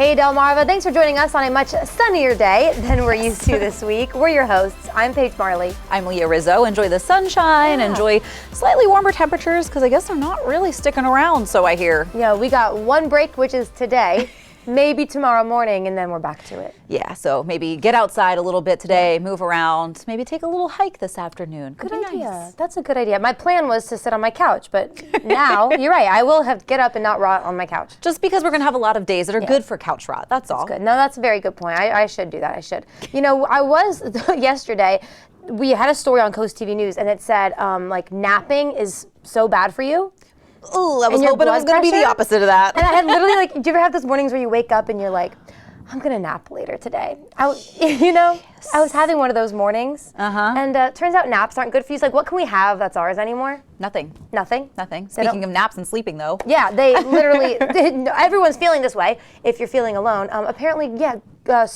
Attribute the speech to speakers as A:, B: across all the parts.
A: Hey Delmarva, thanks for joining us on a much sunnier day than we're used to this week. We're your hosts. I'm Paige Marley.
B: I'm Leah Rizzo. Enjoy the sunshine, enjoy slightly warmer temperatures because I guess they're not really sticking around, so I hear.
A: Yeah, we got one break, which is today, maybe tomorrow morning, and then we're back to it.
B: Yeah, so maybe get outside a little bit today, move around, maybe take a little hike this afternoon.
A: Good idea. Nice. That's a good idea. My plan was to sit on my couch, but now, you're right, I will have to get up and not rot on my couch.
B: Just because we're going to have a lot of days that are good for couch rot, that's all.
A: Good. No, that's a very good point. I should do that. I should. You know, I was, yesterday, we had a story on Coast TV News, and it said, like, napping is so bad for you.
B: Ooh, I was hoping it was going to be the opposite of that.
A: And I had literally, like, do you ever have those mornings where you wake up and you're like, I'm going to nap later today? I was having one of those mornings. And turns out naps aren't good for you. So, like, what can we have that's ours anymore?
B: Nothing.
A: Nothing?
B: Nothing. Speaking of naps and sleeping, though.
A: Yeah, they literally, everyone's feeling this way if you're feeling alone. Apparently, Google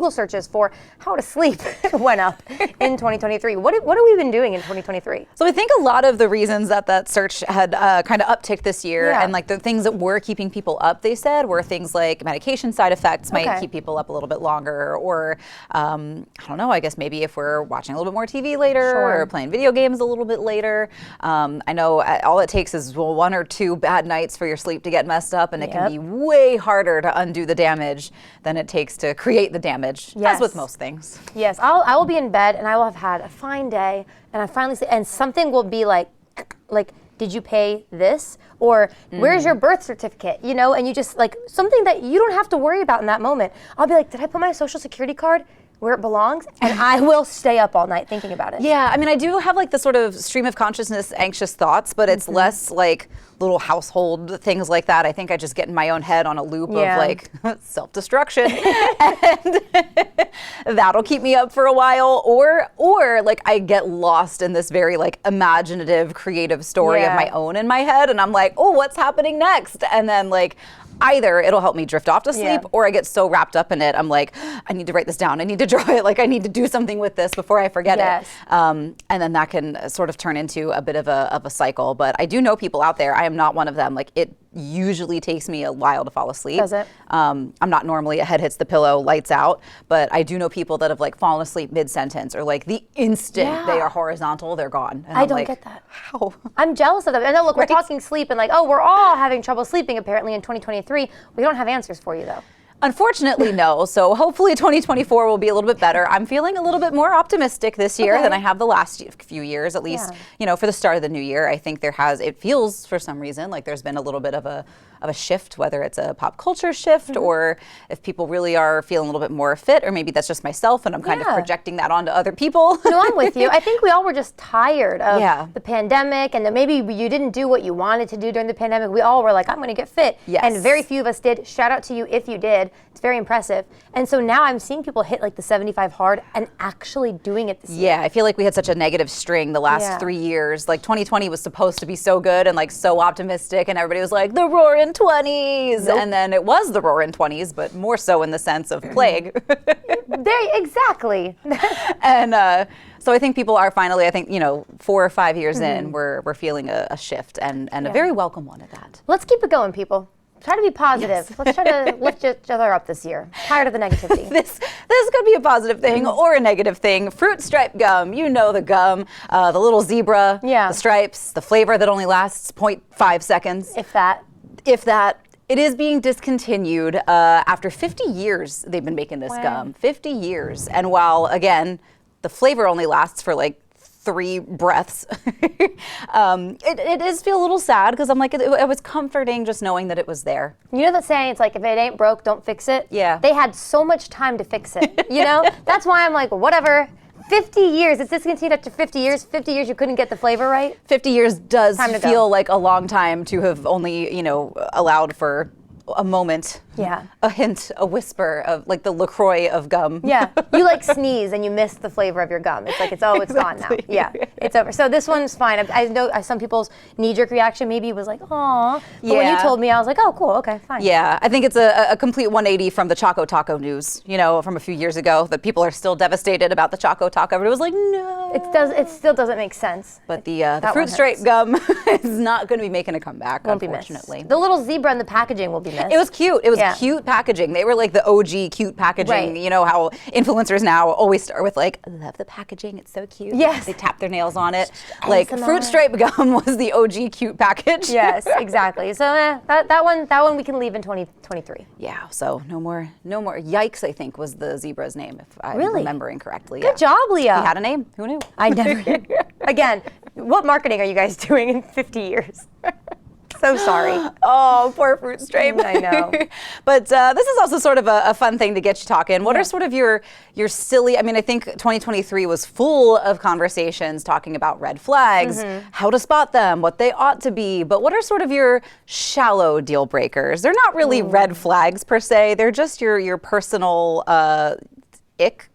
A: searches for how to sleep went up in 2023. What have we been doing in 2023?
B: So I think a lot of the reasons that search had kind of upticked this year and like the things that were keeping people up, they said, were things like medication side effects might keep people up a little bit longer, or I don't know, I guess maybe if we're watching a little bit more TV later or playing video games a little bit later. I know all it takes is one or two bad nights for your sleep to get messed up, and it can be way harder to undo the damage than it takes to create the damage, as with most things.
A: Yes, I will be in bed and I will have had a fine day, and I finally say, and something will be like, did you pay this? Or where's your birth certificate? You know, and you just like something that you don't have to worry about in that moment. I'll be like, did I put my social security card where it belongs? And I will stay up all night thinking about it.
B: Yeah, I mean, I do have like the sort of stream of consciousness, anxious thoughts, but it's less like little household things like that. I think I just get in my own head on a loop of like self-destruction, and that'll keep me up for a while. Or like I get lost in this very like imaginative, creative story of my own in my head, and I'm like, oh, what's happening next? And then like, either it'll help me drift off to sleep, or I get so wrapped up in it, I'm like, I need to write this down. I need to draw it. Like, I need to do something with this before I forget it. And then that can sort of turn into a bit of a cycle. But I do know people out there. I am not one of them. Like, it usually takes me a while to fall asleep.
A: Does it?
B: I'm not normally a head hits the pillow, lights out, but I do know people that have like fallen asleep mid-sentence, or like the instant they are horizontal, they're gone. And
A: I don't get that.
B: How?
A: I'm jealous of them. And look, we're talking sleep and like, oh, we're all having trouble sleeping apparently in 2023. We don't have answers for you though.
B: Unfortunately, no. So hopefully 2024 will be a little bit better. I'm feeling a little bit more optimistic this year than I have the last few years, at least, you know, for the start of the new year. I think it feels for some reason like there's been a little bit of a shift, whether it's a pop culture shift or if people really are feeling a little bit more fit, or maybe that's just myself and I'm kind of projecting that onto other people.
A: No, I'm with you. I think we all were just tired of the pandemic, and that maybe you didn't do what you wanted to do during the pandemic. We all were like, I'm going to get fit. And very few of us did. Shout out to you if you did. It's very impressive. And so now I'm seeing people hit like the 75 hard and actually doing it this year.
B: Yeah, I feel like we had such a negative string the last 3 years. Like 2020 was supposed to be so good and like so optimistic, and everybody was like, the roaring 20s. And then it was the roaring 20s, but more so in the sense of plague.
A: Exactly.
B: And so I think people are finally, I think, you know, 4 or 5 years in, we're feeling a shift, and a very welcome one at that.
A: Let's keep it going, people. Try to be positive. Let's try to lift each other up this year. Tired of the negativity.
B: This could be a positive thing or a negative thing. Fruit stripe gum, you know the gum, the little zebra, the stripes, the flavor that only lasts 0.5 seconds.
A: If that.
B: It is being discontinued after 50 years they've been making this gum. 50 years. And while, again, the flavor only lasts for like 3 breaths. It does feel a little sad because I'm like, it was comforting just knowing that it was there.
A: You know that saying, it's like, if it ain't broke, don't fix it?
B: Yeah.
A: They had so much time to fix it, you know? That's why I'm like, whatever. 50 years, it's discontinued after 50 years. 50 years you couldn't get the flavor right?
B: 50 years does feel like a long time to have only, you know, allowed for a moment, a hint, a whisper of like the LaCroix of gum.
A: Yeah, you like sneeze and you miss the flavor of your gum. It's like, it's gone now. Yeah, it's over. So this one's fine. I know some people's knee-jerk reaction maybe was like, aw. But when you told me, I was like, oh, cool, okay, fine.
B: Yeah, I think it's a complete 180 from the Choco Taco news, you know, from a few years ago, that people are still devastated about the Choco Taco. But it was like, no.
A: It still doesn't make sense.
B: But the fruit stripe gum is not going to be making a comeback, unfortunately.
A: The little zebra in the packaging will be missed.
B: It was cute. It was cute packaging. They were like the OG cute packaging.
A: Right.
B: You know how influencers now always start with like, love the packaging, it's so cute.
A: Yes.
B: They tap their nails on it. Like
A: ASMR.
B: fruit stripe gum was the OG cute package.
A: Yes, exactly. So that one we can leave in 2023.
B: Yeah, so no more. Yikes, I think was the zebra's name, if I'm
A: Really?
B: remembering correctly.
A: Good job, Leah.
B: He had a name. Who knew?
A: I never. Again, what marketing are you guys doing in 50 years? So sorry.
B: Oh, poor fruit stripe.
A: I know.
B: But this is also sort of a fun thing to get you talking. What are sort of your silly, I mean, I think 2023 was full of conversations talking about red flags, how to spot them, what they ought to be. But what are sort of your shallow deal breakers? They're not really red flags per se. They're just your personal ick.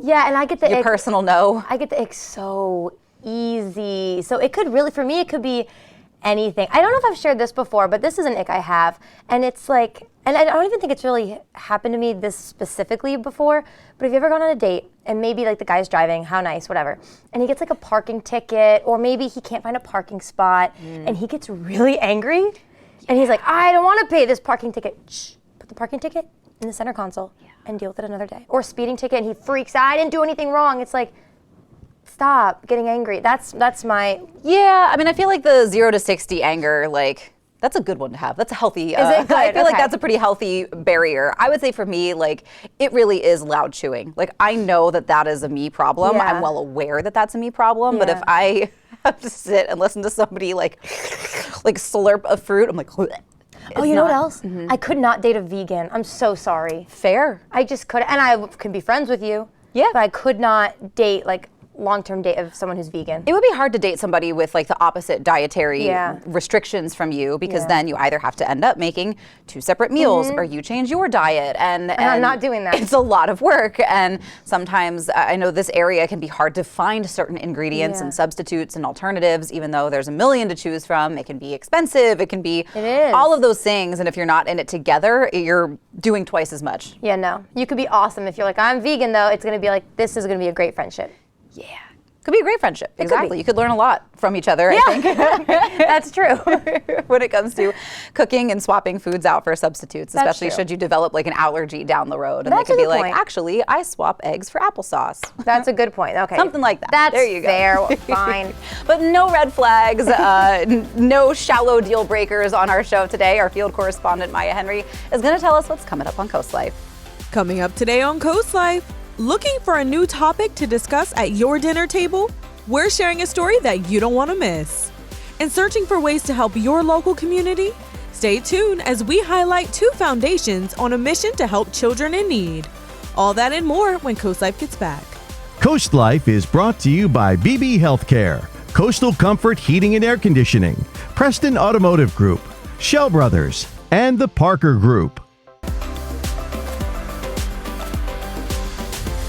A: Yeah, and I get the
B: Your
A: ick.
B: personal no.
A: I get the ick so easy. So it could really, for me, it could be anything. I don't know if I've shared this before, but this is an ick I have. And it's like, and I don't even think it's really happened to me this specifically before, but have you ever gone on a date and maybe like the guy's driving, how nice, whatever, and he gets like a parking ticket, or maybe he can't find a parking spot and he gets really angry and he's like, I don't want to pay this parking ticket. Shh, put the parking ticket in the center console and deal with it another day. Or speeding ticket and he freaks out, I didn't do anything wrong. It's like, stop getting angry. That's my.
B: Yeah, I mean, I feel like the 0 to 60 anger, like, that's a good one to have. That's a healthy.
A: Is it good?
B: I feel like
A: Okay.
B: that's a pretty healthy barrier. I would say for me, like, it really is loud chewing. Like, I know that is a me problem.
A: Yeah.
B: I'm well aware that that's a me problem. But
A: Yeah.
B: if I have to sit and listen to somebody like slurp a fruit, I'm like.
A: Oh, you know what else? I could not date a vegan. I'm so sorry.
B: Fair.
A: I just could, and I can be friends with you.
B: Yeah.
A: But I could not date like long-term date of someone who's vegan.
B: It would be hard to date somebody with like the opposite dietary
A: Yeah.
B: restrictions from you, because
A: Yeah.
B: then you either have to end up making 2 separate meals or you change your diet. And
A: I'm not doing that.
B: It's a lot of work. And sometimes I know this area can be hard to find certain ingredients
A: Yeah.
B: and substitutes and alternatives, even though there's a million to choose from. It can be expensive. It can be
A: It is.
B: all of those things. And if you're not in it together, you're doing twice as much.
A: Yeah, no. You could be awesome if you're like, I'm vegan though. It's gonna be like, this is gonna be a great friendship.
B: Yeah. Could be a great friendship.
A: could
B: Exactly.
A: be.
B: You could learn a lot from each other, I think.
A: That's true.
B: When it comes to cooking and swapping foods out for substitutes,
A: That's
B: especially
A: true.
B: should you develop like an allergy down the road. And
A: That's
B: they
A: a
B: could be
A: good
B: like,
A: point.
B: actually, I swap eggs for applesauce.
A: That's a good point. Okay.
B: Something like that.
A: That's
B: There you go.
A: fair. Fine.
B: But no red flags, no shallow deal breakers on our show today. Our field correspondent, Maya Henry, is going to tell us what's coming up on Coast Life.
C: Coming up today on Coast Life, looking for a new topic to discuss at your dinner table? We're sharing a story that you don't want to miss. And searching for ways to help your local community? Stay tuned as we highlight 2 foundations on a mission to help children in need. All that and more when Coast Life gets back.
D: Coast Life is brought to you by BB Healthcare, Coastal Comfort Heating and Air Conditioning, Preston Automotive Group, Shell Brothers, and the Parker Group.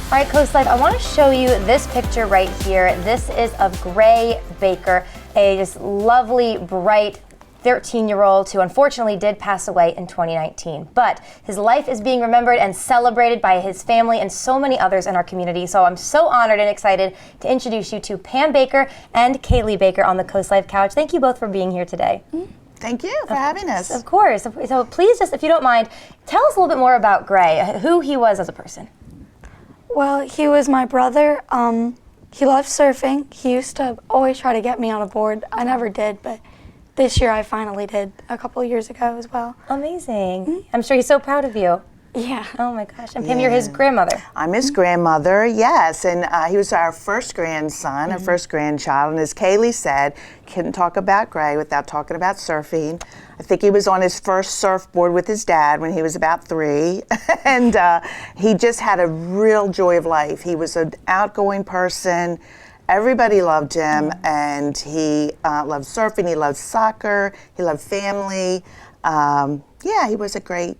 A: All right, Coast Life, I want to show you this picture right here. This is of Gray Baker, a just lovely, bright 13-year-old who unfortunately did pass away in 2019. But his life is being remembered and celebrated by his family and so many others in our community. So I'm so honored and excited to introduce you to Pam Baker and Kaylee Baker on the Coast Life Couch. Thank you both for being here today.
E: Thank you for having us.
A: Of course. So please, just if you don't mind, tell us a little bit more about Gray, who he was as a person.
F: Well, he was my brother. He loved surfing. He used to always try to get me on a board. I never did, but this year I finally did a couple of years ago as well.
A: Amazing. I'm sure he's so proud of you.
F: Yeah.
A: Oh my gosh. And Pam, you're his grandmother.
E: I'm his grandmother, yes, and he was our first grandson, our first grandchild, and as Kaylee said, couldn't talk about Gray without talking about surfing. I think he was on his first surfboard with his dad when he was about 3, and he just had a real joy of life. He was an outgoing person. Everybody loved him, and he loved surfing, he loved soccer, he loved family. Yeah, he was a great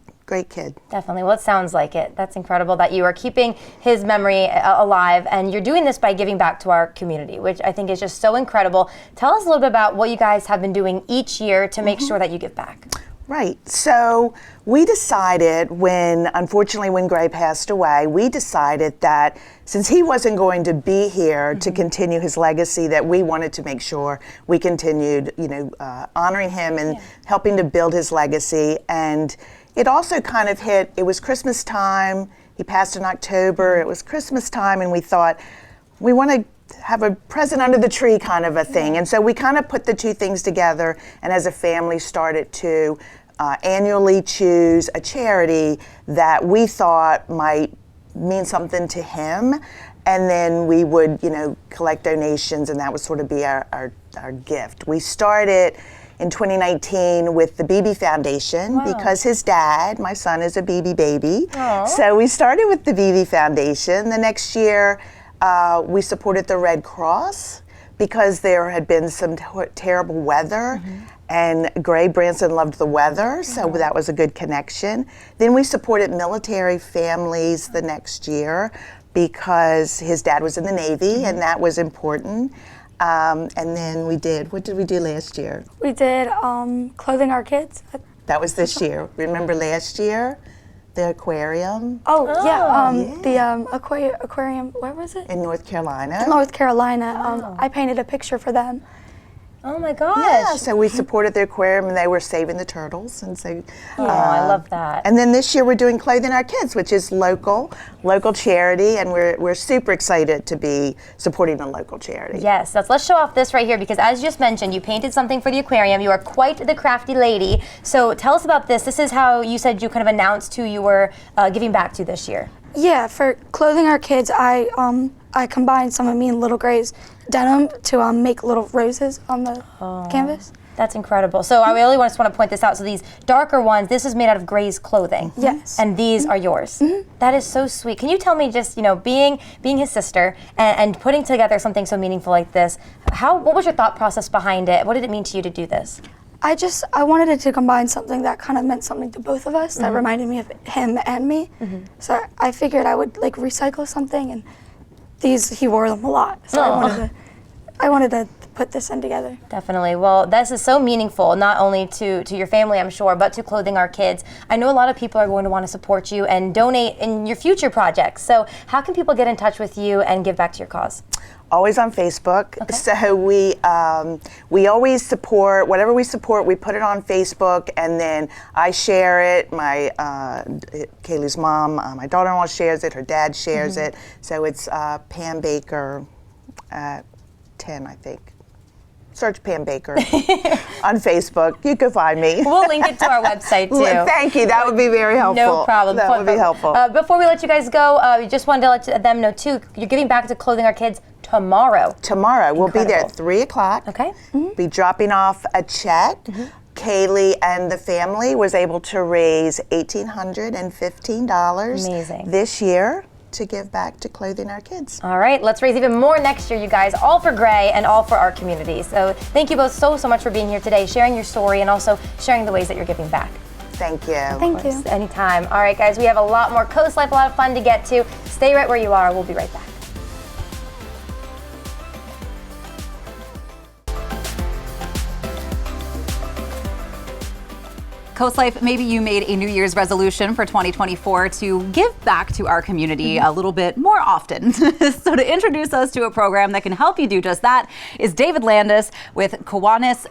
E: kid.
A: Definitely. Well, it sounds like it. That's incredible that you are keeping his memory alive, and you're doing this by giving back to our community, which I think is just so incredible. Tell us a little bit about what you guys have been doing each year to make sure that you give back.
E: Right. So we decided unfortunately, when Gray passed away, we decided that since he wasn't going to be here to continue his legacy, that we wanted to make sure we continued, honoring him and helping to build his legacy. And it also kind of hit, it was Christmas time. He passed in October. It was Christmas time, and we thought, we want to have a present under the tree kind of a thing. And so we kind of put the two things together, and as a family started to annually choose a charity that we thought might mean something to him. And then we would, collect donations, and that would sort of be our gift. We started in 2019 with the BB Foundation because his dad, my son, is a BB baby. Aww. So we started with the BB Foundation. The next year, we supported the Red Cross because there had been some terrible weather. And Grey Branson loved the weather, so that was a good connection. Then we supported military families the next year because his dad was in the Navy, and that was important. And then what did we do last year?
F: We did clothing our kids.
E: That was this year. Remember last year? The aquarium?
F: The aquarium, where was it?
E: In North Carolina.
F: North Carolina. I painted a picture for them.
A: Oh my gosh.
E: Yeah, so we supported the aquarium, and they were saving the turtles. And so,
A: I love that.
E: And then this year we're doing Clothing Our Kids, which is local charity, and we're super excited to be supporting a local charity.
A: Yes, let's show off this right here, because as you just mentioned, you painted something for the aquarium. You are quite the crafty lady. So tell us about this. This is how you said you kind of announced who you were giving back to this year.
F: Yeah, for Clothing Our Kids, I combined some of me and Little Gray's denim to make little roses on the canvas.
A: That's incredible. So I really just want to point this out. So these darker ones, this is made out of Gray's clothing.
F: Yes.
A: And these are yours. That is so sweet. Can you tell me just, being his sister and putting together something so meaningful like this, what was your thought process behind it? What did it mean to you to do this?
F: I wanted it to combine something that kind of meant something to both of us, that reminded me of him and me. So I figured I would recycle something, and he wore them a lot. So I wanted to put this in together.
A: Definitely. Well, this is so meaningful, not only to your family, I'm sure, but to Clothing Our Kids. I know a lot of people are going to want to support you and donate in your future projects. So how can people get in touch with you and give back to your cause?
E: Always on Facebook. Okay. So we always support, whatever we support, we put it on Facebook, and then I share it. My Kaylee's mom, my daughter-in-law shares it, her dad shares it. So it's Pam Baker at 10, I think. Search Pam Baker on Facebook. You can find me.
A: We'll link it to our website too.
E: Thank you. That would be very helpful.
A: No problem.
E: That would be helpful.
A: Before we let you guys go, we just wanted to let them know too, you're giving back to Clothing Our Kids tomorrow.
E: Tomorrow. We'll be there at 3 o'clock.
A: Okay.
E: Be dropping off a check. Kaylee and the family was able to raise $1,815
A: Amazing.
E: This year to give back to Clothing Our Kids.
A: All right, let's raise even more next year, you guys, all for Grey and all for our community. So thank you both so much for being here today, sharing your story and also sharing the ways that you're giving back.
E: Thank you.
F: Thank you.
A: Anytime. All right, guys, we have a lot more Coast Life, a lot of fun to get to. Stay right where you are. We'll be right back.
B: Coast Life, maybe you made a New Year's resolution for 2024 to give back to our community a little bit more often. So to introduce us to a program that can help you do just that is David Landis with Kiwanis,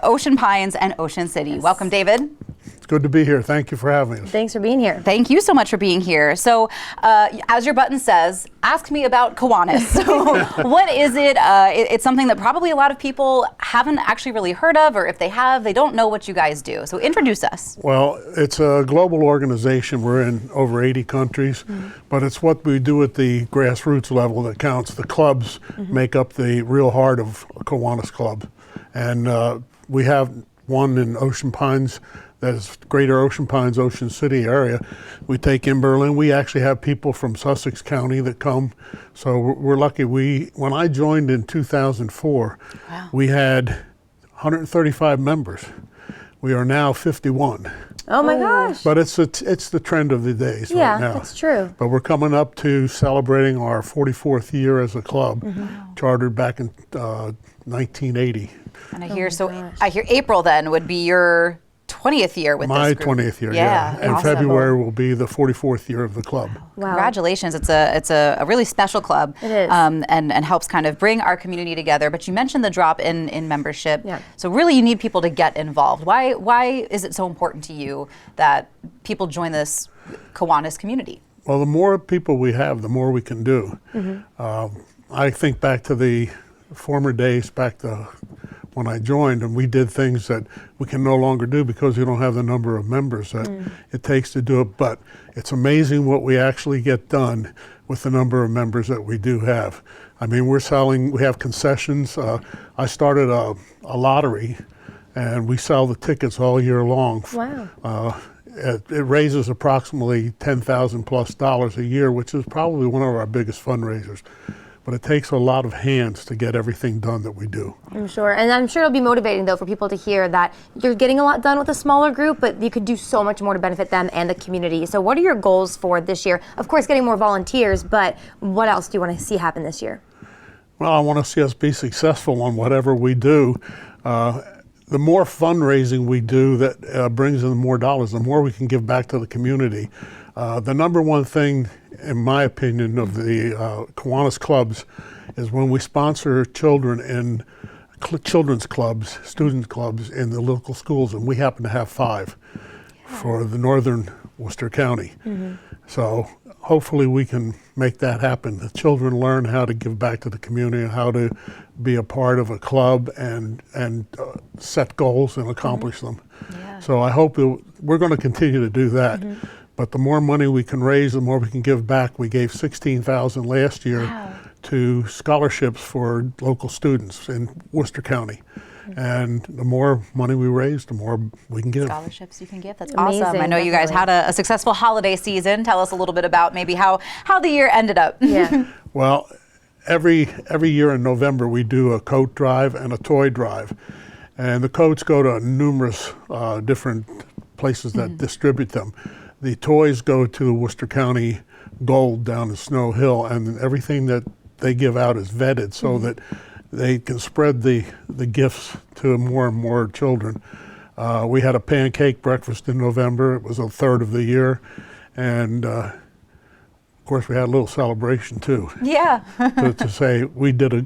B: Ocean Pines, and Ocean City. Yes. Welcome, David.
G: It's good to be here. Thank you for having us.
A: Thanks for being here.
B: Thank you so much for being here. So, as your button says, ask me about Kiwanis. So, what is it? It's something that probably a lot of people haven't actually really heard of, or if they have, they don't know what you guys do. So, introduce us.
G: Well, it's a global organization. We're in over 80 countries, but it's what we do at the grassroots level that counts. The clubs make up the real heart of Kiwanis Club. And we have one in Ocean Pines, that is Greater Ocean Pines, Ocean City area. We take in Berlin. We actually have people from Sussex County that come. So we're lucky. When I joined in 2004, we had 135 members. We are now 51.
A: Oh my gosh.
G: But it's the trend of the days right now.
A: Yeah, that's true.
G: But we're coming up to celebrating our 44th year as a club, chartered back in 1980.
B: And I hear April then would be your 20th year with
G: My
B: this group.
G: 20th year, yeah. And
B: awesome.
G: February will be the 44th year of the club.
A: Wow.
B: Congratulations. It's a really special club.
A: It is.
B: And helps kind of bring our community together. But you mentioned the drop in membership.
A: Yeah.
B: So really you need people to get involved. Why is it so important to you that people join this Kiwanis community?
G: Well, the more people we have, the more we can do. I think back to the former days, back to when I joined, and we did things that we can no longer do because we don't have the number of members that it takes to do it. But it's amazing what we actually get done with the number of members that we do have. I mean, we have concessions. I started a lottery, and we sell the tickets all year long.
A: Wow.
G: It raises approximately $10,000+ a year, which is probably one of our biggest fundraisers. But it takes a lot of hands to get everything done that we do.
A: I'm sure. And I'm sure it'll be motivating, though, for people to hear that you're getting a lot done with a smaller group, but you could do so much more to benefit them and the community. So what are your goals for this year? Of course, getting more volunteers, but what else do you want to see happen this year?
G: Well, I want to see us be successful on whatever we do. The more fundraising we do that brings in more dollars, the more we can give back to the community. The number one thing, in my opinion, of the Kiwanis clubs is when we sponsor children in children's clubs, student clubs in the local schools, and we happen to have 5 for the northern Worcester County. So hopefully we can make that happen. The children learn how to give back to the community and how to be a part of a club and set goals and accomplish them. So I hope we're going to continue to do that. But the more money we can raise, the more we can give back. We gave $16,000 last year to scholarships for local students in Worcester County. And the more money we raise, the more we can give.
B: Scholarships you can give. That's
A: Amazing,
B: awesome. I know you guys
A: definitely.
B: had a successful holiday season. Tell us a little bit about maybe how the year ended up.
A: Yeah.
G: Well, every year in November we do a coat drive and a toy drive. And the coats go to numerous different places that distribute them. The toys go to Worcester County Gold down in Snow Hill, and everything that they give out is vetted so that they can spread the gifts to more and more children. We had a pancake breakfast in November. It was a third of the year. And of course we had a little celebration too.
B: Yeah.
G: to say we did a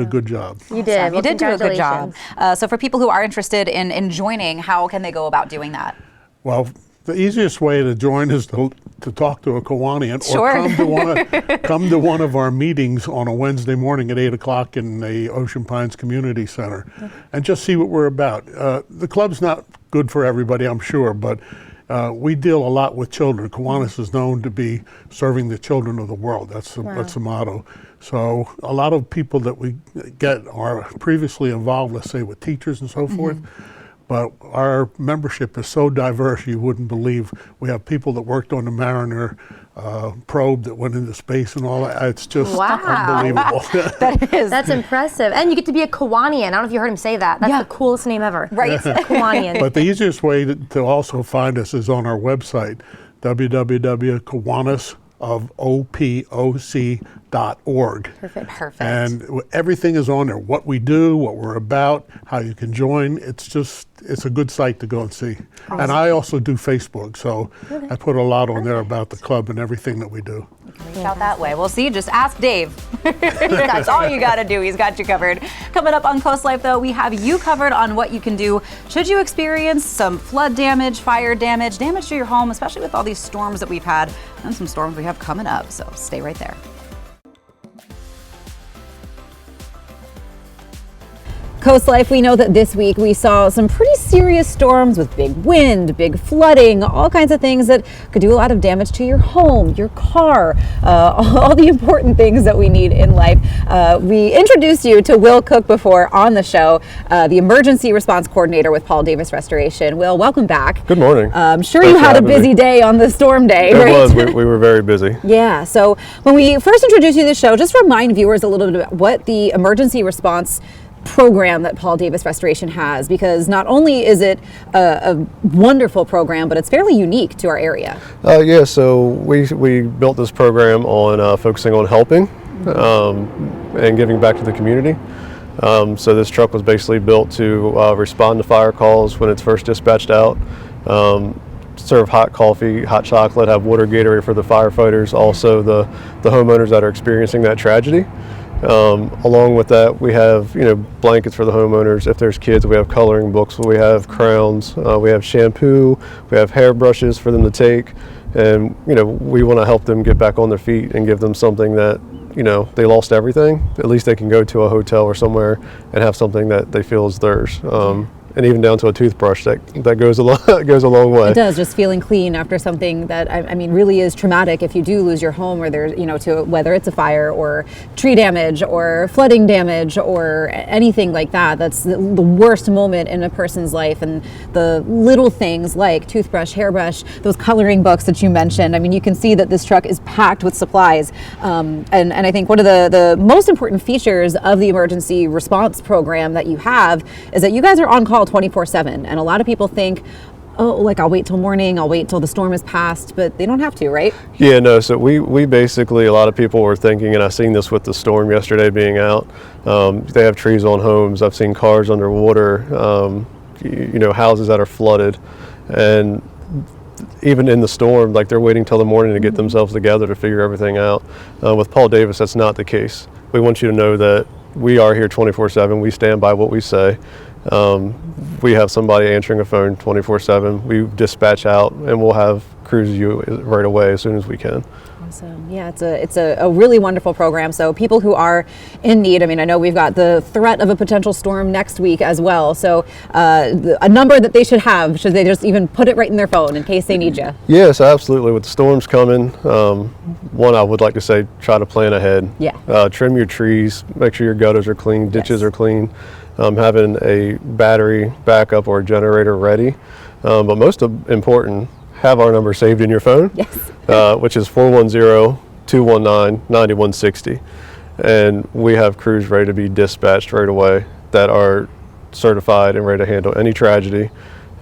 G: good job.
A: You did.
B: You did do a good job.
A: Congratulations.
B: So for people who are interested in joining, how can they go about doing that?
G: Well, the easiest way to join is to talk to a Kiwanian
B: Sure.
G: or come to one of our meetings on a Wednesday morning at 8 o'clock in the Ocean Pines Community Center and just see what we're about. The club's not good for everybody, I'm sure, but we deal a lot with children. Kiwanis is known to be serving the children of the world. That's the motto. So a lot of people that we get are previously involved, let's say, with teachers and so forth. But our membership is so diverse, you wouldn't believe. We have people that worked on the Mariner probe that went into space and all that. It's just unbelievable.
A: That's impressive. And you get to be a Kiwanian. I don't know if you heard him say that. That's the coolest name ever.
B: Right.
A: Kiwanian.
G: But the easiest way to also find us is on our website, www.kiwanisofOPOC.org.
A: Perfect.
G: And everything is on there, what we do, what we're about, how you can join. It's a good site to go and see. Awesome. And I also do Facebook, so I put a lot on there about the club and everything that we do.
B: Reach out that way. Well, see, just ask Dave. That's all you got to do. He's got you covered. Coming up on Coast Life, though, we have you covered on what you can do should you experience some flood damage, fire damage to your home, especially with all these storms that we've had and some storms we have coming up. So stay right there. Coast Life, we know that this week we saw some pretty serious storms with big wind, big flooding, all kinds of things that could do a lot of damage to your home, your car, all the important things that we need in life. We introduced you to Will Cook before on the show, the Emergency Response Coordinator with Paul Davis Restoration. Will, welcome back.
H: Good morning.
B: I'm sure
H: Thanks
B: you had a
H: for having
B: busy
H: me.
B: day on the storm day,
H: It
B: right?
H: was. We were very busy.
B: Yeah, so when we first introduced you to the show, just remind viewers a little bit about what the emergency response program that Paul Davis Restoration has, because not only is it a wonderful program, but it's fairly unique to our area.
H: Yeah, so we built this program on focusing on helping and giving back to the community. So this truck was basically built to respond to fire calls when it's first dispatched out, serve hot coffee, hot chocolate, have water Gatorade for the firefighters, also the homeowners that are experiencing that tragedy. Along with that, we have blankets for the homeowners. If there's kids, we have coloring books. We have crowns. We have shampoo. We have hairbrushes for them to take, and we want to help them get back on their feet and give them something that they lost everything. At least they can go to a hotel or somewhere and have something that they feel is theirs. And even down to a toothbrush that goes a long way.
B: It does, just feeling clean after something that I mean really is traumatic. If you do lose your home, or there's to whether it's a fire or tree damage or flooding damage or anything like that, that's the worst moment in a person's life. And the little things like toothbrush, hairbrush, those coloring books that you mentioned. I mean, you can see that this truck is packed with supplies. And I think one of the most important features of the emergency response program that you have is that you guys are on call 24/7, and a lot of people think, oh, like I'll wait till morning, I'll wait till the storm has passed, but they don't have to, right?
H: Yeah, no, so we basically, a lot of people were thinking, and I've seen this with the storm yesterday being out, they have trees on homes, I've seen cars underwater, houses that are flooded, and even in the storm, like they're waiting till the morning to get themselves together to figure everything out. With Paul Davis, that's not the case. We want you to know that we are here 24/7, we stand by what we say. We have somebody answering a phone 24/7. We dispatch out, and we'll have crews you right away as soon as we can.
B: Awesome. Yeah, it's a really wonderful program. So people who are in need, I mean, I know we've got the threat of a potential storm next week as well. So a number that they should have, should they just even put it right in their phone in case they need you?
H: Yes, absolutely. With the storms coming, one, I would like to say, try to plan ahead.
B: Yeah.
H: Trim your trees, make sure your gutters are clean, ditches are clean. Having a battery backup or a generator ready. But most important, have our number saved in your phone,
B: Yes.
H: Which is 410-219-9160. And we have crews ready to be dispatched right away that are certified and ready to handle any tragedy.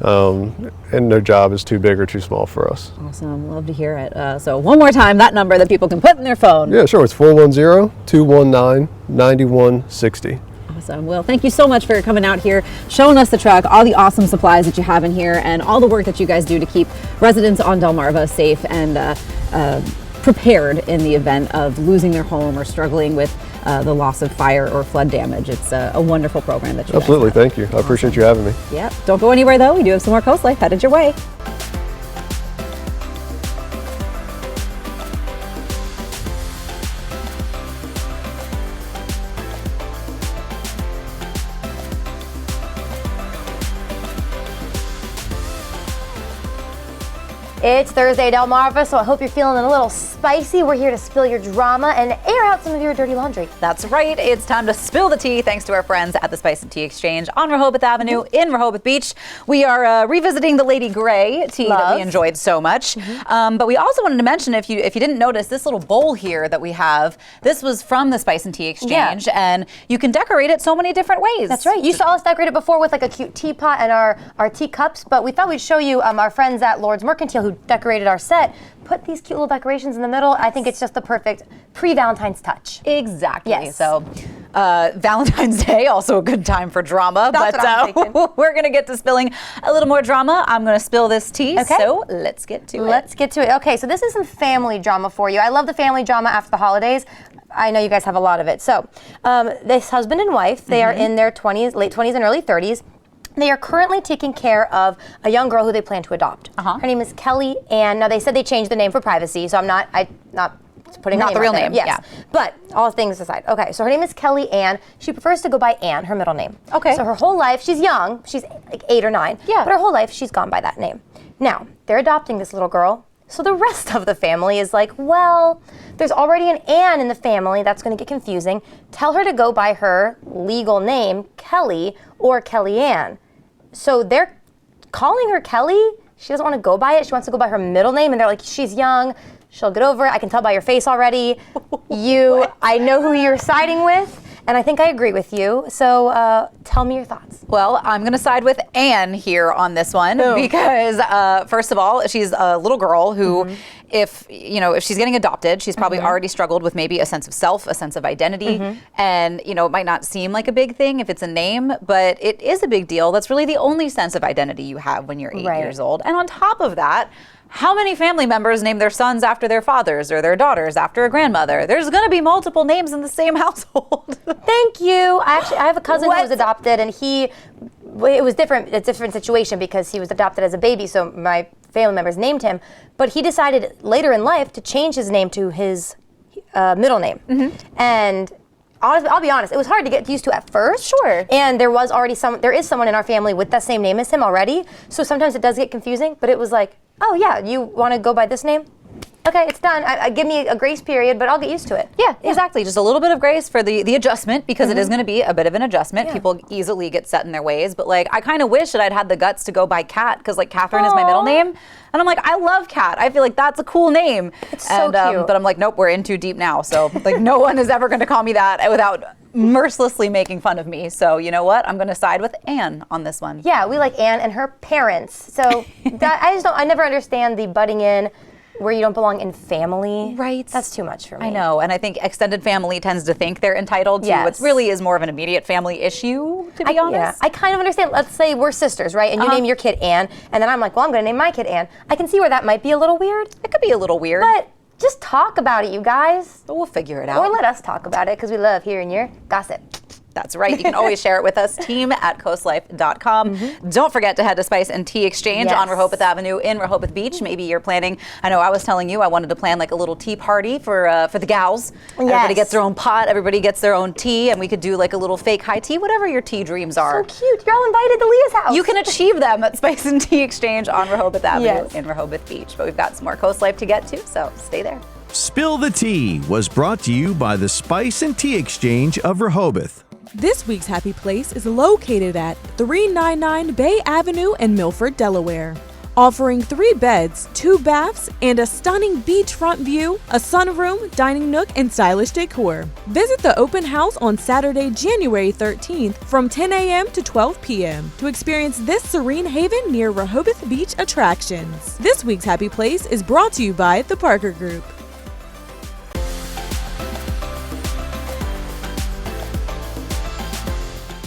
H: And no job is too big or too small for us.
B: Awesome. Love to hear it. So one more time, that number that people can put in their phone.
H: Yeah, sure. It's 410-219-9160.
B: Awesome. Well, thank you so much for coming out here, showing us the truck, all the awesome supplies that you have in here, and all the work that you guys do to keep residents on Delmarva safe and prepared in the event of losing their home or struggling with the loss of fire or flood damage. It's a wonderful program that you
H: Absolutely.
B: guys have.
H: Thank you. I appreciate you having me.
B: Yep. Don't go anywhere, though. We do have some more Coast Life headed your way.
A: It's Thursday, Delmarva, so I hope you're feeling a little spicy. We're here to spill your drama and air out some of your dirty laundry.
B: That's right. It's time to spill the tea thanks to our friends at the Spice and Tea Exchange on Rehoboth Avenue in Rehoboth Beach. We are revisiting the Lady Grey tea that we enjoyed so much. But we also wanted to mention, if you didn't notice, this little bowl here that we have, this was from the Spice and Tea Exchange, and you can decorate it so many different ways.
A: That's right. You saw us decorate it before with like a cute teapot and our teacups, but we thought we'd show you our friends at Lord's Mercantile who decorated our set. Put these cute little decorations in the middle. I think it's just the perfect pre-Valentine's touch.
B: Exactly.
A: Yes.
B: So Valentine's Day, also a good time for drama.
A: That's what I'm thinking.
B: We're going to get to spilling a little more drama. I'm going to spill this tea.
A: Okay.
B: So let's get to it.
A: Let's get to it. Okay, so this is some family drama for you. I love the family drama after the holidays. I know you guys have a lot of it. So this husband and wife, they are in their 20s, late 20s and early 30s. They are currently taking care of a young girl who they plan to adopt. Her name is Kelly Ann. Now they said they changed the name for privacy, so I'm not putting her
B: Not
A: name
B: the real
A: out there.
B: name,
A: Yes.
B: yeah.
A: But all things aside, okay. So her name is Kelly Ann. She prefers to go by Ann, her middle name.
B: Okay.
A: So her whole life, she's young. She's like 8 or 9.
B: Yeah.
A: But her whole life, she's gone by that name. Now they're adopting this little girl. So the rest of the family is like, well, there's already an Ann in the family. That's going to get confusing. Tell her to go by her legal name, Kelly or Kelly Ann. So they're calling her Kelly. She doesn't want to go by it. She wants to go by her middle name. And they're like, she's young. She'll get over it. I can tell by your face already. I know who you're siding with. And I think I agree with you. So tell me your thoughts.
B: Well, I'm going to side with Anne here on this one because, first of all, she's a little girl who, if she's getting adopted, she's probably already struggled with maybe a sense of self, a sense of identity, and it might not seem like a big thing if it's a name, but it is a big deal. That's really the only sense of identity you have when you're 8 years old. And on top of that, how many family members name their sons after their fathers or their daughters after a grandmother? There's going to be multiple names in the same household.
A: Thank you. I have a cousin who was adopted, and it was different. It's a different situation because he was adopted as a baby, so my family members named him. But he decided later in life to change his name to his middle name. And honestly, I'll be honest, it was hard to get used to at first.
B: Sure.
A: And there is someone in our family with that same name as him already. So sometimes it does get confusing, but it was like, oh yeah, you want to go by this name? Okay, it's done. Give me a grace period, but I'll get used to it.
B: Yeah, exactly. Just a little bit of grace for the adjustment, because it is going to be a bit of an adjustment. People easily get set in their ways, but I kind of wish that I'd had the guts to go by Kat, because Catherine is my middle name, and I'm like, I love Kat. I feel like that's a cool name.
A: It's so cute.
B: But I'm like, nope, we're in too deep now. So no one is ever going to call me that without mercilessly making fun of me. So you know what? I'm going to side with Anne on this one.
A: Yeah, we like Anne and her parents. So I never understand the butting in where you don't belong in family.
B: Right.
A: That's too much for me.
B: I know, and I think extended family tends to think they're entitled to what really is more of an immediate family issue, to be honest.
A: Yeah, I kind of understand. Let's say we're sisters, right? And you name your kid Anne, and then I'm like, well, I'm going to name my kid Anne. I can see where that might be a little weird.
B: It could be a little weird.
A: But just talk about it, you guys.
B: But we'll figure it out.
A: Or let us talk about it, because we love hearing your gossip.
B: That's right. You can always share it with us, team@coastlife.com. Don't forget to head to Spice and Tea Exchange on Rehoboth Avenue in Rehoboth Beach. Maybe you're planning, I know I was telling you I wanted to plan a little tea party for the gals. Everybody gets their own pot, everybody gets their own tea, and we could do a little fake high tea, whatever your tea dreams are.
A: So cute. You're all invited to Leah's house.
B: You can achieve them at Spice and Tea Exchange on Rehoboth Avenue in Rehoboth Beach. But we've got some more Coast Life to get to, so stay there.
D: Spill the Tea was brought to you by the Spice and Tea Exchange of Rehoboth.
C: This week's happy place is located at 399 Bay Avenue in Milford, Delaware. Offering 3 beds, 2 baths, and a stunning beachfront view, a sunroom, dining nook, and stylish decor. Visit the open house on Saturday, January 13th from 10 a.m. to 12 p.m. to experience this serene haven near Rehoboth Beach attractions. This week's happy place is brought to you by the Parker Group.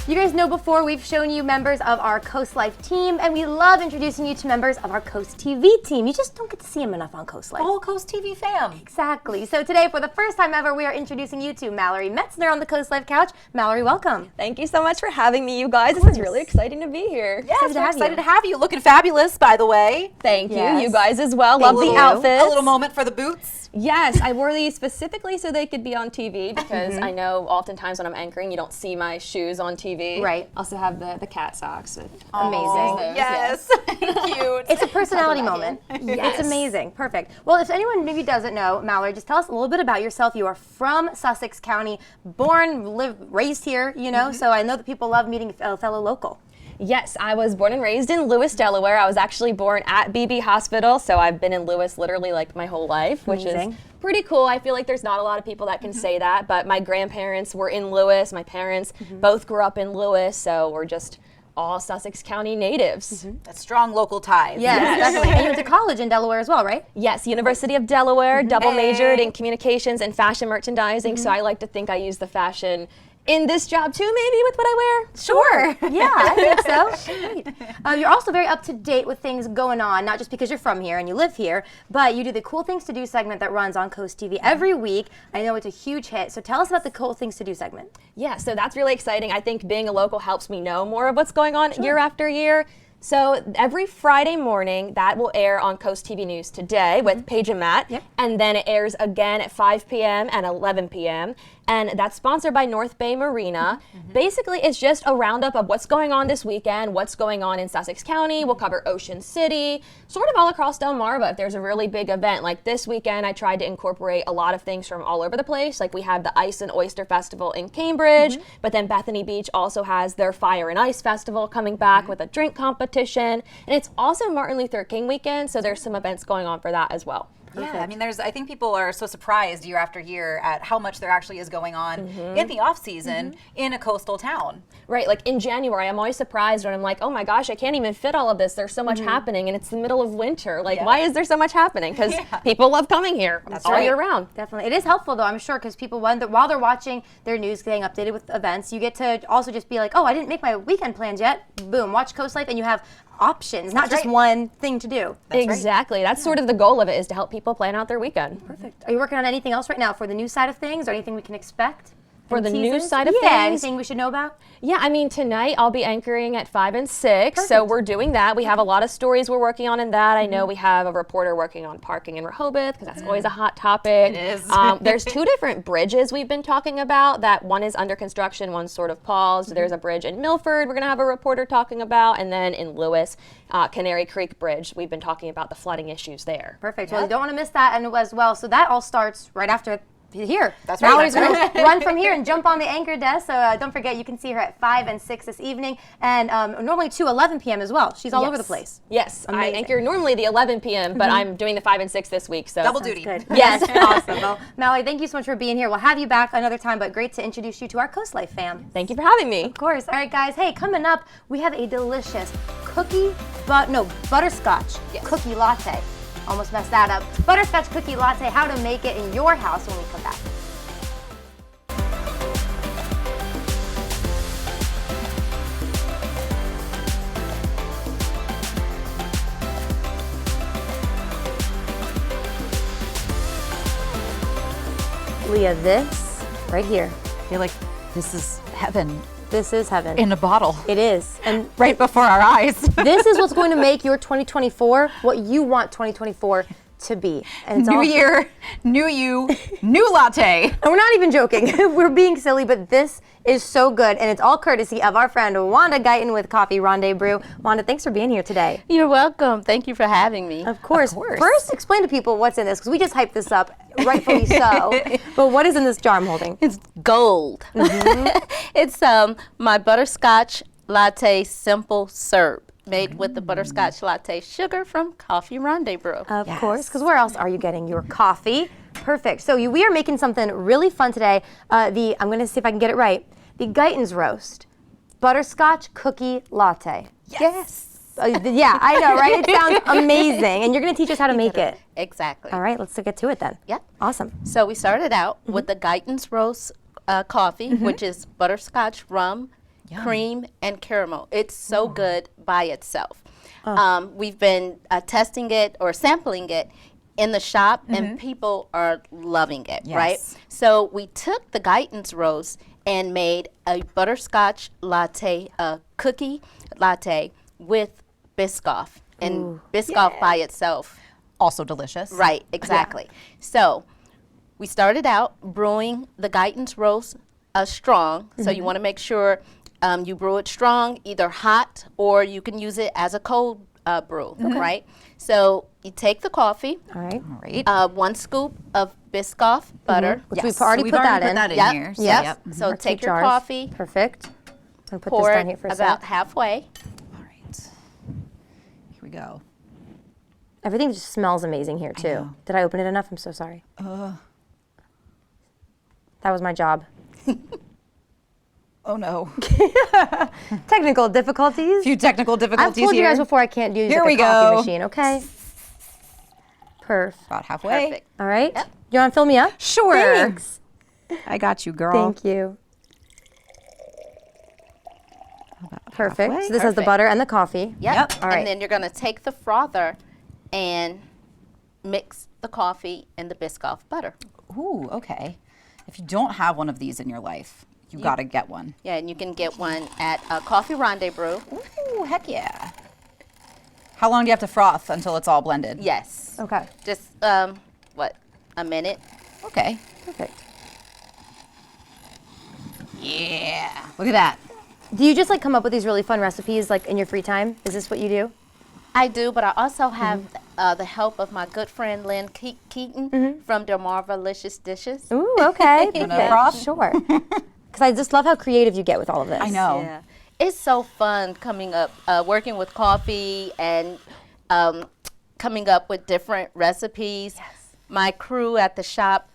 A: You guys know before we've shown you members of our Coast Life team, and we love introducing you to members of our Coast TV team. You just don't get to see them enough on Coast Life.
B: The whole Coast TV fam.
A: Exactly. So today, for the first time ever, we are introducing you to Mallory Metzner on the Coast Life couch. Mallory, welcome.
I: Thank you so much for having me, you guys. This is really exciting to be here.
B: Yes, we're excited to have you. Looking fabulous, by the way.
I: Thank you. You guys as well. Love the
B: A
I: outfits.
B: little moment for the boots.
I: Yes, I wore these specifically so they could be on TV, because I know oftentimes when I'm anchoring, you don't see my shoes on TV.
A: Right.
I: Also have the cat socks.
A: Amazing.
B: Yes. Cute.
A: It's a personality moment.
I: Yes.
A: It's amazing. Perfect. Well, if anyone maybe doesn't know, Mallory, just tell us a little bit about yourself. You are from Sussex County, raised here, so I know that people love meeting a fellow local.
I: Yes, I was born and raised in Lewis, Delaware. I was actually born at BB Hospital, so I've been in Lewis literally my whole life, which is pretty cool. I feel like there's not a lot of people that can say that, but my grandparents were in Lewis. My parents both grew up in Lewis, so we're just all Sussex County natives.
B: That strong local ties.
A: Yes, definitely. And you went to college in Delaware as well, right?
I: Yes, University of Delaware, double majored in communications and fashion merchandising, so I like to think I use the fashion in this job too, maybe, with what I wear?
A: Sure. Yeah, I think so. Great. You're also very up to date with things going on, not just because you're from here and you live here, but you do the Cool Things to Do segment that runs on Coast TV every week. I know it's a huge hit, so tell us about the Cool Things to Do segment.
I: Yeah, so that's really exciting. I think being a local helps me know more of what's going on year after year. So every Friday morning, that will air on Coast TV News Today with Paige and Matt, and then it airs again at 5 p.m. and 11 p.m., and that's sponsored by North Bay Marina. Basically, it's just a roundup of what's going on this weekend, what's going on in Sussex County. We'll cover Ocean City, sort of all across Delmarva if there's a really big event. Like this weekend, I tried to incorporate a lot of things from all over the place. Like we have the Ice and Oyster Festival in Cambridge, but then Bethany Beach also has their Fire and Ice Festival coming back with a drink competition. And it's also Martin Luther King weekend, so there's some events going on for that as well.
B: Yeah, I mean, I think people are so surprised year after year at how much there actually is going on in the off season in a coastal town.
I: Right, like in January, I'm always surprised when I'm like, oh my gosh, I can't even fit all of this. There's so much happening, and it's the middle of winter. Like, why is there so much happening? Because people love coming here all year round.
A: Definitely. It is helpful, though, I'm sure, because people, while they're watching their news, getting updated with events, you get to also just be like, oh, I didn't make my weekend plans yet. Boom, watch Coast Life, and you have options, not just one thing to do.
I: Exactly. That's sort of the goal of it, is to help people plan out their weekend.
A: Perfect. Are you working on anything else right now for the news side of things, or anything we can expect?
I: For the
A: Teasers?
I: news side of
A: Yeah,
I: things?
A: anything we should know about?
I: Yeah, I mean, tonight I'll be anchoring at 5 and 6, so we're doing that. We have a lot of stories we're working on in that. I know we have a reporter working on parking in Rehoboth, because that's always a hot topic.
B: It is.
I: There's 2 different bridges we've been talking about. That one is under construction, one's sort of paused. There's a bridge in Milford we're going to have a reporter talking about, and then in Lewis, Canary Creek Bridge, we've been talking about the flooding issues there.
A: Perfect. Well, you don't want to miss that and as well. So that all starts right after here.
B: That's right.
A: Mallory's going to run from here and jump on the anchor desk. So don't forget, you can see her at 5 and 6 this evening, and normally to 11 p.m. as well. She's all over the place.
I: Yes,
A: Amazing.
I: I anchor normally the 11 p.m., but I'm doing the 5 and 6 this week. So
B: Double duty.
A: Good.
I: Yes.
A: Awesome. Well, Mallory, thank you so much for being here. We'll have you back another time, but great to introduce you to our Coast Life fam.
I: Thank you for having me.
A: Of course. All right, guys. Hey, coming up, we have a delicious butterscotch cookie latte. Almost messed that up. Butterscotch cookie latte, how to make it in your house when we come back. Leah, this right here.
B: I feel like this is heaven
A: This is heaven.
B: in a bottle.
A: It is. And
B: Right before our eyes.
A: this is what's going to make your 2024 what you want 2024 to be. And it's
B: New
A: all-
B: year, new you, new latte.
A: And we're not even joking. We're being silly, but this is so good. And it's all courtesy of our friend Wanda Guyton with Coffee Rendezvous. Wanda, thanks for being here today.
J: You're welcome. Thank you for having me.
A: Of course. First, explain to people what's in this, because we just hyped this up, rightfully so. But what is in this jar I'm holding?
J: It's gold. It's my butterscotch latte simple syrup made with the butterscotch latte sugar from Coffee Rendezvous.
A: Of course, because where else are you getting your coffee? Perfect. So we are making something really fun today. I'm going to see if I can get it right. The Guyton's Roast Butterscotch Cookie Latte.
J: Yes.
A: Yeah, I know, right? It sounds amazing. And you're going to teach us how to make it.
J: Exactly.
A: All right, let's get to it then.
J: Yep.
A: Awesome.
J: So we started out with the Guyton's Roast coffee, which is butterscotch, rum, cream, and caramel. It's so good by itself. We've been testing it or sampling it in the shop, and people are loving it, right? So we took the Guyton's Roast and made a butterscotch latte, cookie latte with Biscoff, and Biscoff by itself.
B: Also delicious.
J: Right, exactly. So we started out brewing the Guyton's Roast strong, so you want to make sure you brew it strong, either hot or you can use it as a cold brew, right? So you take the coffee,
A: All right.
B: All right.
J: 1 scoop of Biscoff butter.
A: Which we've already put that in.
J: Yep,
B: here. So,
J: yep. So
A: Our
J: take
A: two
J: your
A: jars.
J: coffee,
A: Perfect. I'm going to put
J: pour
A: this
J: it
A: down here for a
J: about
A: sec.
J: halfway.
B: All right. Here we go.
A: Everything just smells amazing here, too.
B: know.
A: Did I open it enough? I'm so sorry. That was my job.
B: Oh no.
A: Technical difficulties.
B: Few technical
A: I've
B: difficulties
A: told you
B: here.
A: guys before I can't use
B: Here
A: like,
B: we
A: a coffee
B: go.
A: machine, okay? Perf.
B: About halfway.
J: Perfect.
A: All right. You want to fill me up?
B: Sure.
A: Thanks.
B: I got you, girl.
A: Thank you. Perfect.
B: halfway.
A: So this has the
J: Perfect.
A: butter and the coffee.
J: Yep.
A: All right.
J: And then you're going to take the frother and mix the coffee and the Biscoff butter.
B: Ooh, okay. If you don't have one of these in your life, you gotta get one.
J: Yeah, and you can get one at Coffee Rendezvous.
B: Ooh, heck yeah. How long do you have to froth until it's all blended?
J: Yes.
A: Okay.
J: Just, a minute.
B: Okay.
A: Perfect.
B: Yeah. Look at that.
A: Do you just like come up with these really fun recipes like in your free time? Is this what you do?
J: I do, but I also have the help of my good friend Lynn Keaton from Delmarva-licious Dishes.
A: Ooh, okay.
B: Another froth?
A: Sure. Because I just love how creative you get with all of this.
B: I know.
J: Yeah. It's so fun coming up, working with coffee and coming up with different recipes. my crew at the shop,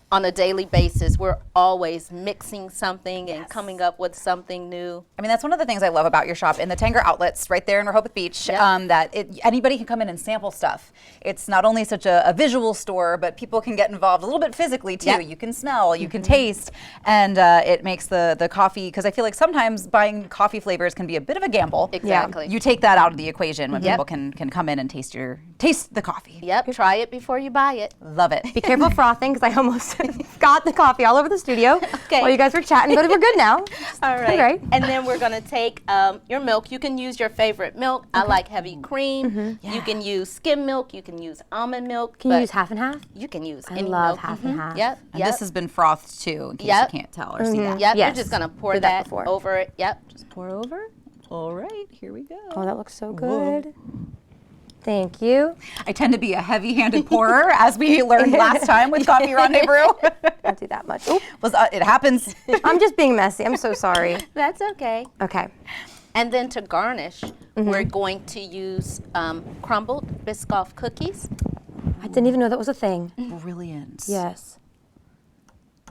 J: on a daily basis, we're always mixing something and coming up with something new.
B: I mean, that's one of the things I love about your shop in the Tanger outlets right there in Rehoboth Beach, that anybody can come in and sample stuff. It's not only such a visual store, but people can get involved a little bit physically too. Yep. You can smell, you can taste, and it makes the coffee, because I feel like sometimes buying coffee flavors can be a bit of a gamble.
J: Exactly.
B: You take that out of the equation when people can come in and taste the coffee.
J: Yep, try it before you buy it.
B: Love it.
A: Be careful frothing, because I almost got the coffee all over the studio while you guys were chatting, but we're good now.
J: All right.
A: Okay.
J: And then we're going to take your milk. You can use your favorite milk. I like heavy cream. You can use skim milk. You can use almond milk.
A: Can you use half and half?
J: You can use
A: I
J: any
A: love
J: milk.
A: half and half.
J: Yep.
B: And this has been frothed too, in case you can't tell or see that.
J: Yep.
A: Yes.
J: You're just going to pour
A: Did that
J: that
A: before.
J: over it. Yep.
B: Just pour over. All right, here we go.
A: Oh, that looks so good. Thank you.
B: I tend to be a heavy-handed pourer, as we learned last time with Coffee Rendezvous.
A: Don't do that much. Oop.
B: It happens.
A: I'm just being messy. I'm so sorry.
J: That's okay.
A: Okay.
J: And then to garnish, we're going to use crumbled Biscoff cookies.
A: I didn't even know that was a thing.
B: Brilliant.
A: Yes.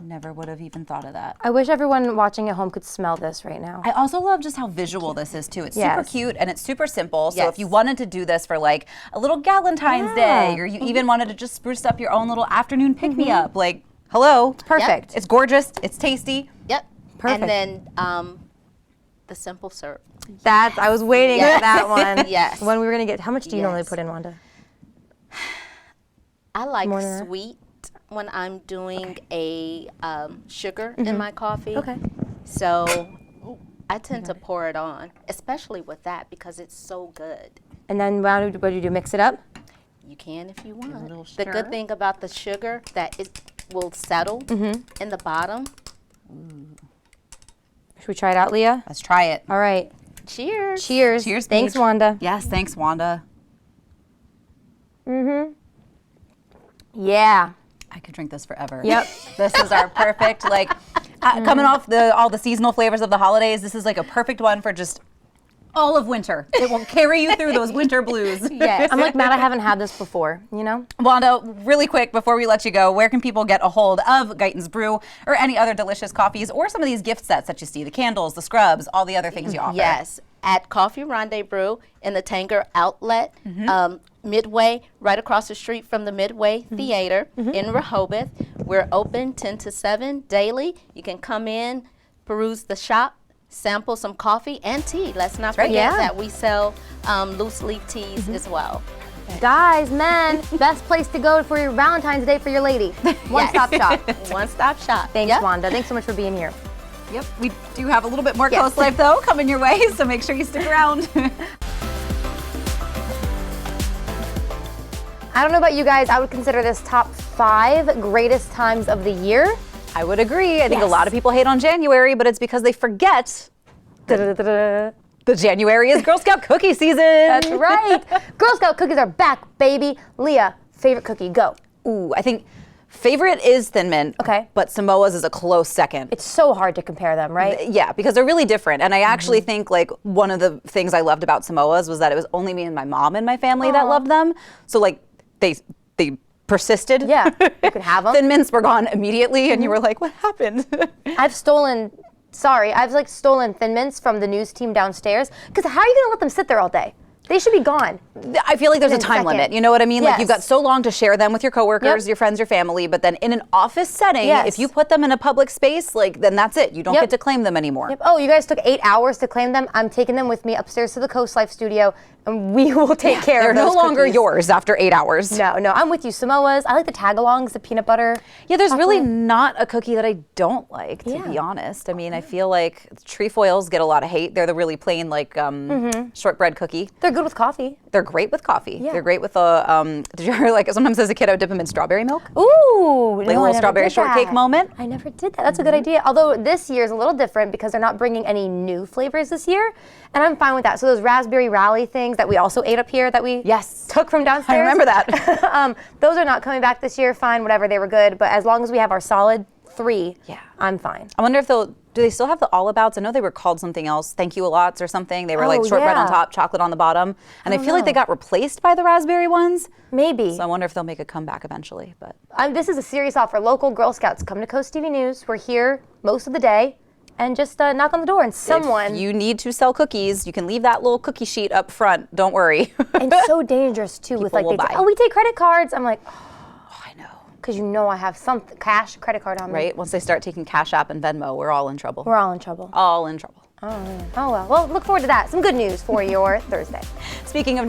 B: Never would have even thought of that.
A: I wish everyone watching at home could smell this right now.
B: I also love just how visual this is too. It's super cute and it's super simple. So
J: Yes.
B: if you wanted to do this for like a little Galentine's Day, or you even wanted to just spruce up your own little afternoon pick-me-up, like, hello. It's
A: perfect.
B: It's gorgeous. It's tasty.
J: Yep.
A: Perfect.
J: And then the simple syrup.
A: I was waiting for that one.
J: Yes.
A: When we were gonna get, how much do you normally put in, Wanda?
J: I like
A: More than that?
J: sweet when I'm doing a sugar in my coffee.
A: Okay.
J: So I tend to pour it on, especially with that because it's so good.
A: And then what do you do? Mix it up?
J: You can if you want.
B: little
J: The good
B: stir.
J: thing about the sugar that it will settle in the bottom.
A: Should we try it out, Leah?
B: Let's try it.
A: All right.
J: Cheers.
A: Cheers.
B: Cheers,
A: Thanks,
B: Paige.
A: Wanda.
B: Yes, thanks, Wanda.
A: Yeah.
B: I could drink this forever.
A: Yep.
B: This is our perfect, like, coming off all the seasonal flavors of the holidays, this is like a perfect one for just all of winter. It will carry you through those winter blues.
J: Yes.
A: I'm like, Matt, I haven't had this before, you know?
B: Wanda, really quick before we let you go, where can people get a hold of Guyton's Brew or any other delicious coffees or some of these gift sets that you see, the candles, the scrubs, all the other things you offer?
J: Yes, at Coffee Rendezvous in the Tanger Outlet, Midway, right across the street from the Midway Theater in Rehoboth. We're open 10 to 7 daily. You can come in, peruse the shop, sample some coffee and tea. Let's not forget that we sell loose leaf teas as well.
A: Guys, men, best place to go for your Valentine's Day for your lady. One-stop shop.
J: One-stop shop.
A: Thanks, Wanda. Thanks so much for being here.
B: Yep, we do have a little bit more Coast Life though coming your way, so make sure you stick around.
A: I don't know about you guys, I would consider this top 5 greatest times of the year.
B: I would agree. I think a lot of people hate on January, but it's because they forget
A: Da-da-da-da-da.
B: that January is Girl Scout cookie season.
A: That's right. Girl Scout cookies are back, baby. Leah, favorite cookie, go.
B: Ooh, I think favorite is Thin Mint.
A: Okay.
B: But Samoa's is a close second.
A: It's so hard to compare them, right?
B: Yeah, because they're really different. And I actually think like one of the things I loved about Samoa's was that it was only me and my mom in my family that loved them. So like they persisted.
A: Yeah, you could have them.
B: Thin Mints were gone immediately and you were like, what happened?
A: I've stolen Thin Mints from the news team downstairs. Because how are you going to let them sit there all day? They should be gone.
B: I feel like there's a
A: In a
B: time
A: second.
B: limit. You know what I mean? Like you've got
A: Yes.
B: so long to share them with your coworkers,
A: Yep.
B: your friends, your family, but then in an office setting,
A: Yes.
B: if you put them in a public space, like then that's it. You don't
A: Yep.
B: get to claim them anymore.
A: Yep. Oh, you guys took 8 hours to claim them. I'm taking them with me upstairs to the Coast Life studio, and we will take care
B: They're
A: of
B: no
A: those
B: longer
A: cookies.
B: yours after 8 hours.
A: No, I'm with you. Samoa's. I like the tagalongs, the peanut butter.
B: Yeah, there's really
A: chocolate.
B: not a cookie that I don't like, to be honest. I mean, I feel like trefoils get a lot of hate. They're the really plain, like, shortbread cookie.
A: They're good with coffee.
B: They're great with coffee.
A: Yeah.
B: They're great with a, did you ever, like, sometimes as a kid I would dip them in strawberry milk?
A: Ooh,
B: Like a little strawberry shortcake moment?
A: I never did that. That's a good idea. Although this year is a little different because they're not bringing any new flavors this year, and I'm fine with that. So those raspberry rally things that we also ate up here that we took from downstairs.
B: I remember that.
A: Those are not coming back this year. Fine, whatever. They were good, but as long as we have our solid 3, I'm fine.
B: I wonder if they'll Do they still have the all abouts? I know they were called something else, thank you a lots or something. They were like shortbread on top, chocolate on the bottom. And I feel like they got replaced by the raspberry ones.
A: Maybe.
B: So I wonder if they'll make a comeback eventually. But
A: this is a serious offer. Local Girl Scouts, come to Coast TV News. We're here most of the day. And just knock on the door and someone.
B: If you need to sell cookies, you can leave that little cookie sheet up front. Don't worry.
A: And so dangerous too with like, we take credit cards. I'm like,
B: I know.
A: Because you know I have some cash credit card on me.
B: Right? Once they start taking Cash App and Venmo, we're all in trouble.
A: We're all in trouble.
B: All in trouble.
A: Oh, man. Oh well. Well, look forward to that. Some good news for your Thursday.
B: Speaking of